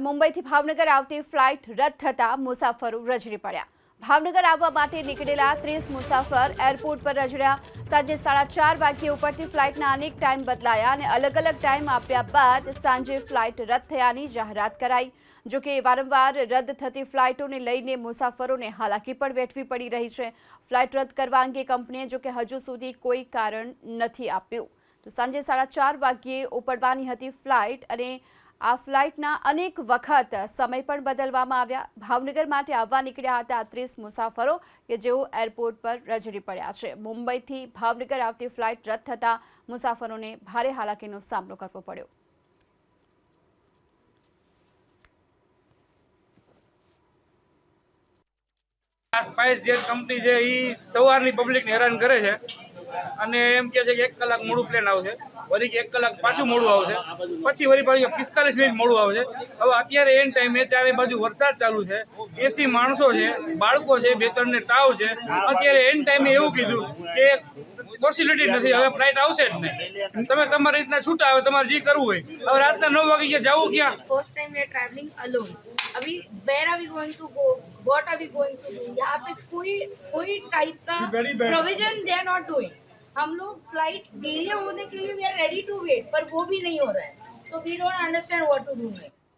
મુંબઈથી ભાવનગર આવતી ફ્લાઇટ રદ થતાં મુસાફરો રજડી પડ્યા। ભાવનગર આવવા માટે નીકળેલા 30 મુસાફર એરપોર્ટ પર રજડ્યા। સાંજે 4:30 વાગ્યે ઉપરથી ફ્લાઇટના અનેક ટાઈમ બદલાયા અને અલગ અલગ ટાઈમ આપ્યા બાદ સાંજે ફ્લાઇટ રદ થયાની જાહેરાત કરાઈ। જો કે વારંવાર રદ થતી ફ્લાઇટોને લઈને મુસાફરોને હાલાકી પણ વેઠવી પડી રહી છે। ફ્લાઇટ રદ કરવા અંગે કંપનીએ જો કે હજુ સુધી કોઈ કારણ નથી આપ્યું। તો સાંજે 4:30 વાગ્યે ઉપડવાની હતી ફ્લાઇટ અને આ ફ્લાઇટના અનેક વખત સમય પણ બદલવામાં આવ્યા। ભાવનગર માટે આવવા નીકળ્યા હતા 30 મુસાફરો કે જેઓ એરપોર્ટ પર રજડી પડ્યા છે। મુંબઈથી ભાવનગર આવતી ફ્લાઇટ રદ થતાં મુસાફરોને ભારે હાલાકીનો સામનો કરવો પડ્યો। આ સ્પાઇસ જેટ કંપની છે એ સવારની પબ્લિકને હેરાન કરે છે અને એમ કહે છે કે 1 કલાક મોડું પ્લેન આવશે, વળી 1 કલાક પાછું મોડું આવશે, પછી વળી પાછું 45 મિનિટ મોડું આવશે। હવે અત્યારે એન ટાઈમે ચારે બાજુ વરસાદ ચાલુ છે, 80 માણસો છે, બાળકો છે, 2-3 ને તાવ છે। અત્યારે એન ટાઈમે એવું કીધું કે પોસિબિલિટી નથી, હવે ફ્લાઇટ આવશે જ નહીં, તમે તમારી રીતના છૂટા આવે, તમારે જે કરવું હોય। હવે રાતના 9 વાગે જવું ક્યાં? First time we are travelling alone. अभी where are we going to go, what are we going to do? यहाँ पे कोई टाइप का provision they are not doing. हम लोग फ्लाइट डिले होने के लिए we are ready to wait, पर वो भी नहीं हो रहा है। So we don't understand what to do.